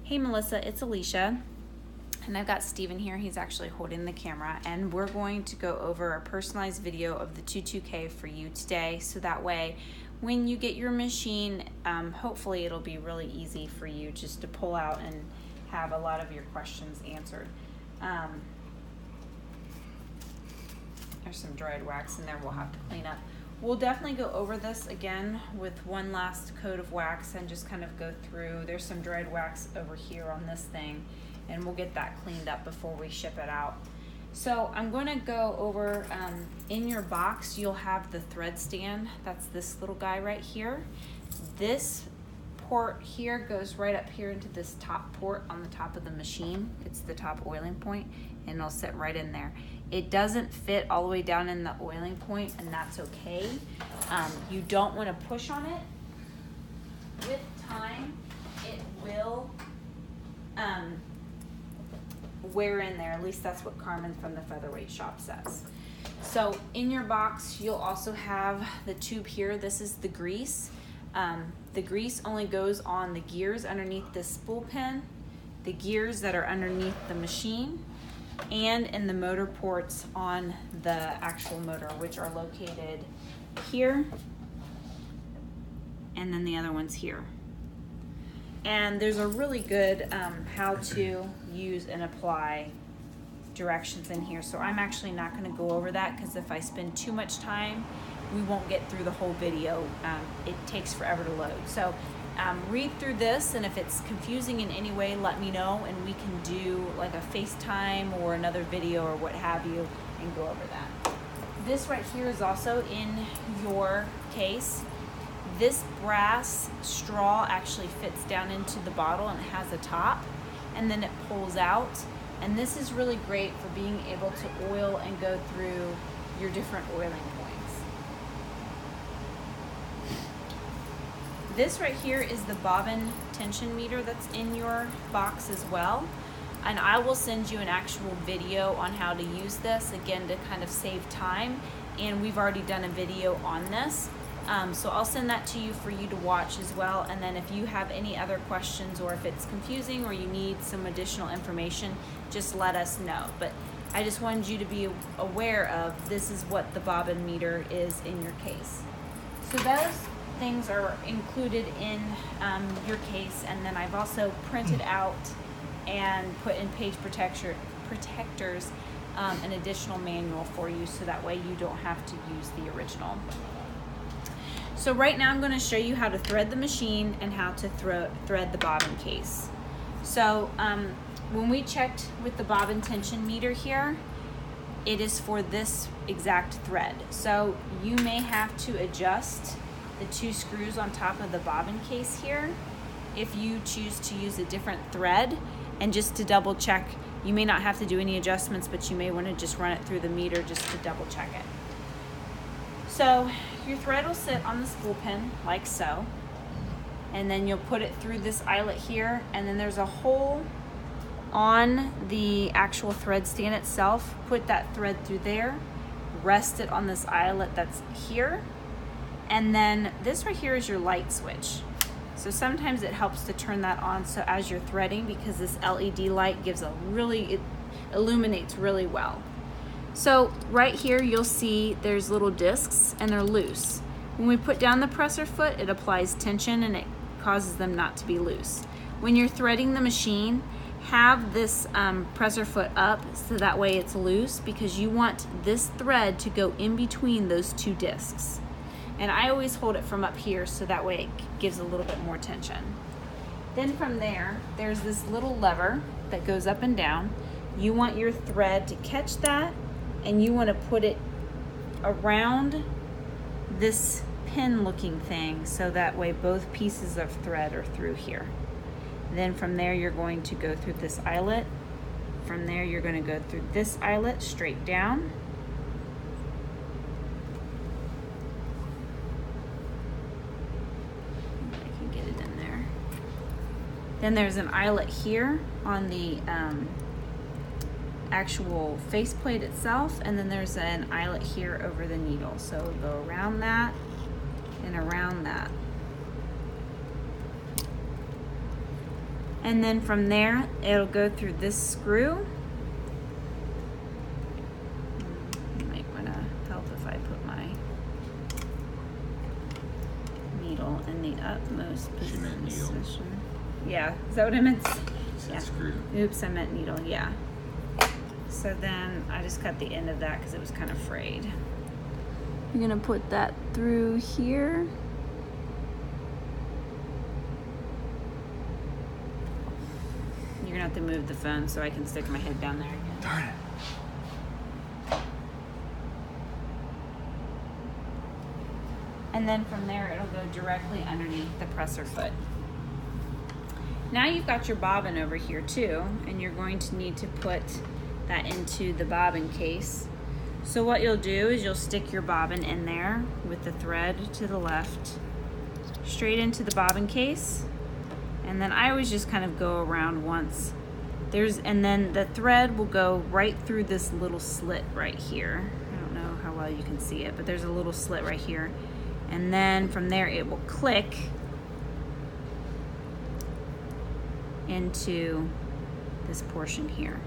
Hey Melissa, it's Alicia, and I've got Steven here. He's actually holding the camera, and we're going to go over a personalized video of the 22K for you today, so that way when you get your machine, hopefully it'll be really easy for you just to pull out and have a lot of your questions answered. There's some dried wax in there we'll have to clean up. We'll definitely go over this again with one last coat of wax and just kind of go through. There's some dried wax over here on this thing, and we'll get that cleaned up before we ship it out. So I'm going to go over, in your box you'll have the thread stand. That's this little guy right here. This port here goes right up here into this top port on the top of the machine. It's the top oiling point, and it'll sit right in there. It doesn't fit all the way down in the oiling point, and that's okay. You don't want to push on it. With time, it will wear in there. At least that's what Carmen from the Featherweight Shop says. So in your box, you'll also have the tube here. This is the grease. The grease only goes on the gears underneath this spool pin, the gears that are underneath the machine, and in the motor ports on the actual motor, which are located here, and then the other one's here. And there's a really good how to use and apply directions in here. So I'm actually not going to go over that, because if I spend too much time, we won't get through the whole video. It takes forever to load. So read through this, and if it's confusing in any way, let me know, and we can do like a FaceTime or another video or what have you and go over that. This right here is also in your case. This brass straw actually fits down into the bottle and it has a top, and then it pulls out. And this is really great for being able to oil and go through your different oiling points. This right here is the bobbin tension meter that's in your box as well. And I will send you an actual video on how to use this, again, to kind of save time. And we've already done a video on this. So I'll send that to you for you to watch as well. And then if you have any other questions, or if it's confusing or you need some additional information, just let us know. But I just wanted you to be aware of this is what the bobbin meter is in your case. So those things are included in your case, and then I've also printed out and put in page protectors an additional manual for you, so that way you don't have to use the original. So right now I'm going to show you how to thread the machine and how to thread the bobbin case. So when we checked with the bobbin tension meter here, it is for this exact thread. So you may have to adjust the two screws on top of the bobbin case here if you choose to use a different thread. And just to double check, you may not have to do any adjustments, but you may want to just run it through the meter just to double check it. So your thread will sit on the spool pin like so, and then you'll put it through this eyelet here, and then there's a hole on the actual thread stand itself. Put that thread through there, rest it on this eyelet that's here, and then this right here is your light switch. So sometimes it helps to turn that on so as you're threading, because this LED light gives it illuminates really well. So right here you'll see there's little discs, and they're loose. When we put down the presser foot, it applies tension and it causes them not to be loose. When you're threading the machine, have this presser foot up so that way it's loose, because you want this thread to go in between those two discs. And I always hold it from up here so that way it gives a little bit more tension. Then from there, there's this little lever that goes up and down. You want your thread to catch that, and you want to put it around this pin looking thing, so that way both pieces of thread are through here. Then from there you're going to go through this eyelet. From there you're going to go through this eyelet straight down. I can get it in there. Then there's an eyelet here on the actual faceplate itself, and then there's an eyelet here over the needle. So go around that and around that. And then from there, it'll go through this screw. You might want to help if I put my needle in the utmost She meant needle. position. Yeah, is that what I meant? Yeah. Screw. Oops, I meant needle, yeah. So then I just cut the end of that because it was kind of frayed. You're gonna put that through here. You're gonna have to move the phone so I can stick my head down there again. Darn it. And then from there, it'll go directly underneath the presser foot. Now you've got your bobbin over here too, and you're going to need to put that into the bobbin case. So what you'll do is you'll stick your bobbin in there with the thread to the left, straight into the bobbin case. And then I always just kind of go around once. And then the thread will go right through this little slit right here. I don't know how well you can see it, but there's a little slit right here. And then from there it will click into this portion here.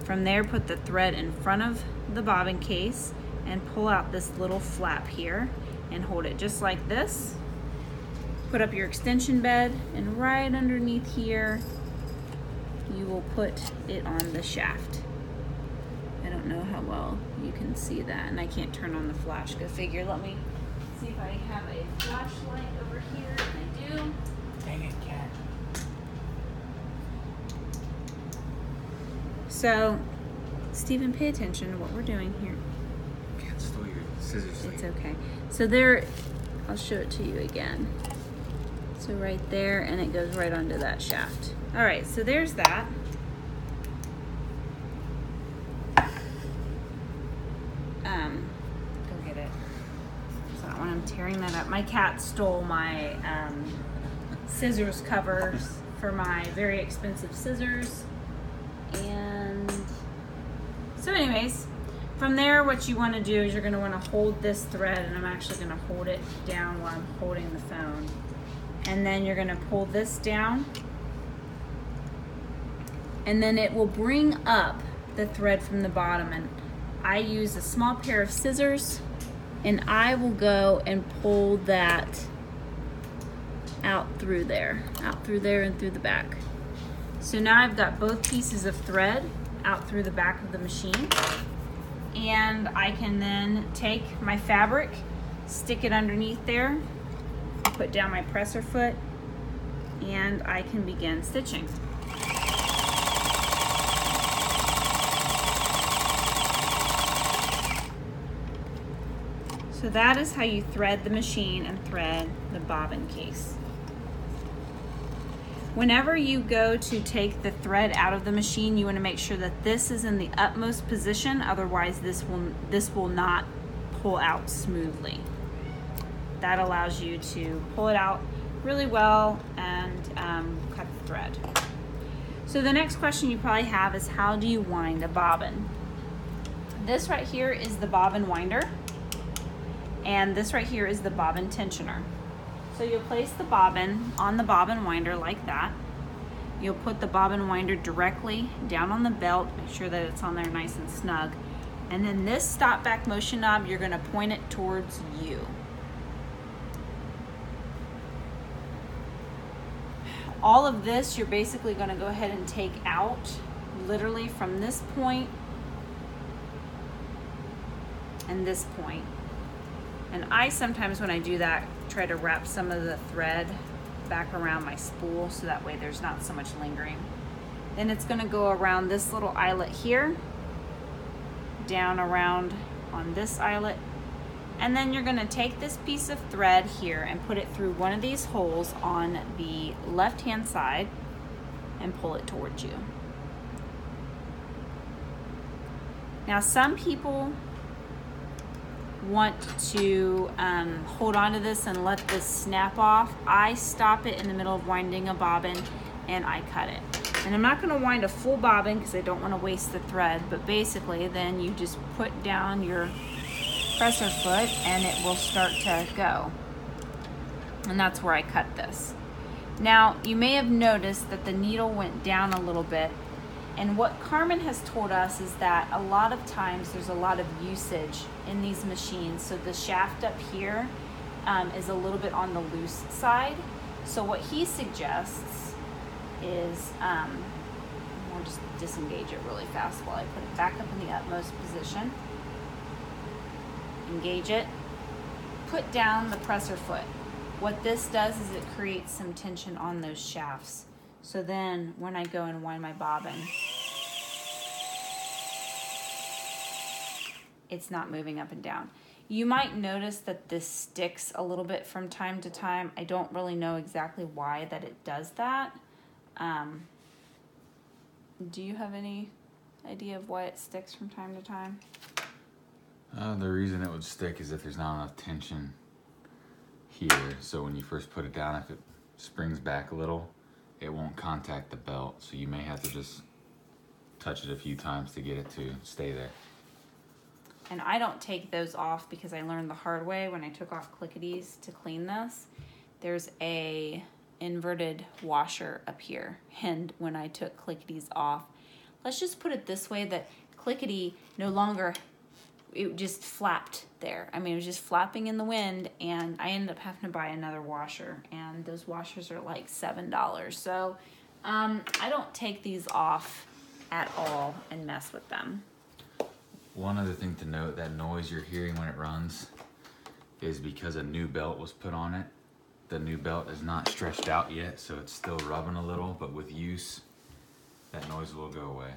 From there, put the thread in front of the bobbin case and pull out this little flap here and hold it just like this. Put up your extension bed, and right underneath here, you will put it on the shaft. I don't know how well you can see that, and I can't turn on the flash. Go figure. Let me see if I have a flashlight over here, and I do. Dang it, cat. So, Stephen, pay attention to what we're doing here. Can't steal your scissors. It's okay. So there, I'll show it to you again. So right there, and it goes right onto that shaft. All right, so there's that. Go get it. So when I'm tearing that up, my cat stole my scissors covers for my very expensive scissors. And so anyways, from there, what you want to do is you're going to want to hold this thread, and I'm actually going to hold it down while I'm holding the phone. And then you're going to pull this down, and then it will bring up the thread from the bottom. And I use a small pair of scissors, and I will go and pull that out through there and through the back. So now I've got both pieces of thread out through the back of the machine, and I can then take my fabric, stick it underneath there, put down my presser foot, and I can begin stitching. So that is how you thread the machine and thread the bobbin case. Whenever you go to take the thread out of the machine, you want to make sure that this is in the utmost position, otherwise this will not pull out smoothly. That allows you to pull it out really well and cut the thread. So the next question you probably have is, how do you wind a bobbin? This right here is the bobbin winder, and this right here is the bobbin tensioner. So you'll place the bobbin on the bobbin winder like that. You'll put the bobbin winder directly down on the belt, make sure that it's on there nice and snug. And then this stop back motion knob, you're gonna point it towards you. All of this, you're basically gonna go ahead and take out literally from this point and this point. And I sometimes, when I do that, try to wrap some of the thread back around my spool so that way there's not so much lingering. Then it's gonna go around this little eyelet here, down around on this eyelet, and then you're gonna take this piece of thread here and put it through one of these holes on the left-hand side and pull it towards you. Now, some people want to hold on to this and let this snap off. I stop it in the middle of winding a bobbin and I cut it. And I'm not going to wind a full bobbin because I don't want to waste the thread, but basically then you just put down your presser foot and it will start to go. And that's where I cut this. Now, you may have noticed that the needle went down a little bit. And what Carmen has told us is that a lot of times there's a lot of usage in these machines. So the shaft up here is a little bit on the loose side. So what he suggests is, we'll just disengage it really fast while I put it back up in the utmost position. Engage it. Put down the presser foot. What this does is it creates some tension on those shafts. So then when I go and wind my bobbin, it's not moving up and down. You might notice that this sticks a little bit from time to time. I don't really know exactly why that it does that. Do you have any idea of why it sticks from time to time? The reason it would stick is if there's not enough tension here. So when you first put it down, if it springs back a little, it won't contact the belt. So you may have to just touch it a few times to get it to stay there. And I don't take those off because I learned the hard way when I took off Clickity's to clean this. There's a inverted washer up here, and when I took Clickity's off, let's just put it this way, that Clickity no longer, it just flapped there. I mean, it was just flapping in the wind, and I ended up having to buy another washer, and those washers are like $7. So I don't take these off at all and mess with them. One other thing to note, that noise you're hearing when it runs is because a new belt was put on it. The new belt is not stretched out yet, so it's still rubbing a little, but with use, that noise will go away.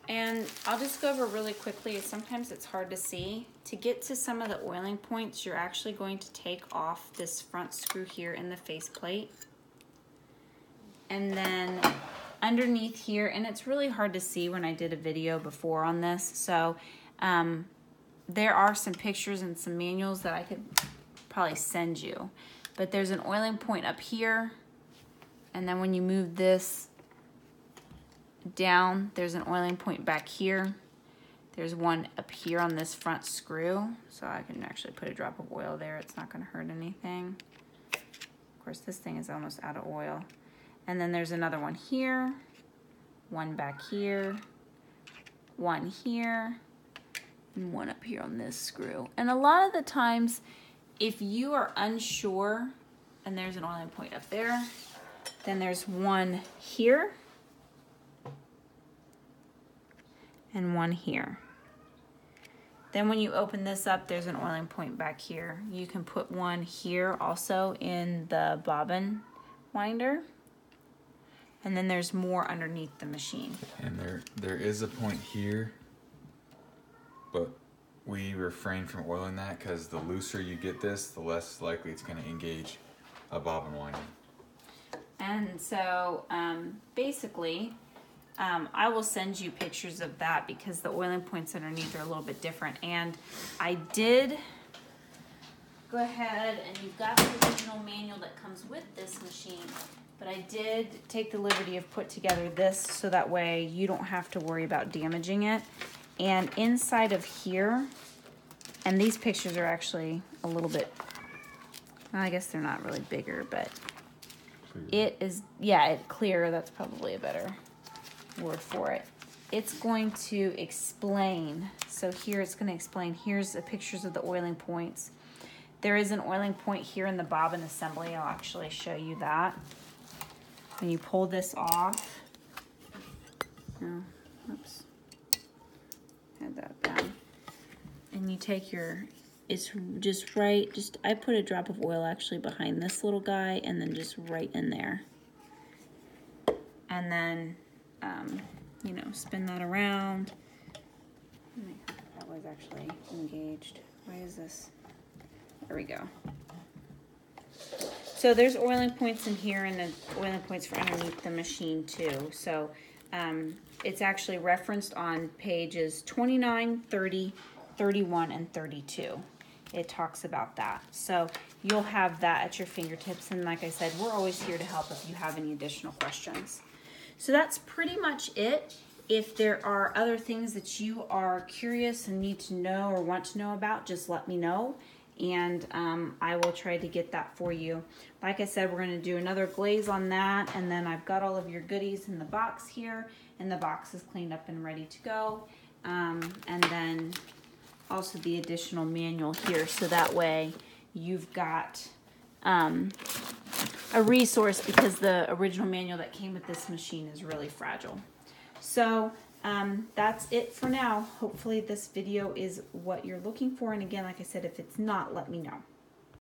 And I'll just go over really quickly, sometimes it's hard to see. To get to some of the oiling points, you're actually going to take off this front screw here in the faceplate. And then underneath here, and it's really hard to see when I did a video before on this, so there are some pictures and some manuals that I could probably send you. But there's an oiling point up here, and then when you move this down, there's an oiling point back here. There's one up here on this front screw, so I can actually put a drop of oil there. It's not going to hurt anything. Of course, this thing is almost out of oil. And then there's another one here, one back here, one here, and one up here on this screw. And a lot of the times, if you are unsure, and there's an oiling point up there, then there's one here, and one here. Then when you open this up, there's an oiling point back here. You can put one here also in the bobbin winder. And then there's more underneath the machine. And there is a point here, but we refrain from oiling that because the looser you get this, the less likely it's going to engage a bobbin winding. And so basically, I will send you pictures of that because the oiling points underneath are a little bit different. And I did go ahead, and you've got the original manual that comes with this machine, but I did take the liberty of put together this so that way you don't have to worry about damaging it. And inside of here, and these pictures are actually a little bit, well, I guess they're not really bigger, but it is, yeah, clear, that's probably a better word for it. It's going to explain, so here it's going to explain, here's the pictures of the oiling points. There is an oiling point here in the bobbin assembly. I'll actually show you that. When you pull this off, oh, oops, had that down. And you take your, it's just right, I put a drop of oil actually behind this little guy and then just right in there. And then, you know, spin that around. That was actually engaged. Why is this? There we go. So there's oiling points in here and then oiling points for underneath the machine too. So it's actually referenced on pages 29, 30, 31, and 32. It talks about that. So you'll have that at your fingertips. And like I said, we're always here to help if you have any additional questions. So that's pretty much it. If there are other things that you are curious and need to know or want to know about, just let me know. and I will try to get that for you. Like I said, we're going to do another glaze on that, and then I've got all of your goodies in the box here, and the box is cleaned up and ready to go. And then also the additional manual here, so that way you've got a resource, because the original manual that came with this machine is really fragile. So that's it for now. Hopefully this video is what you're looking for, and again, like I said, if it's not, let me know.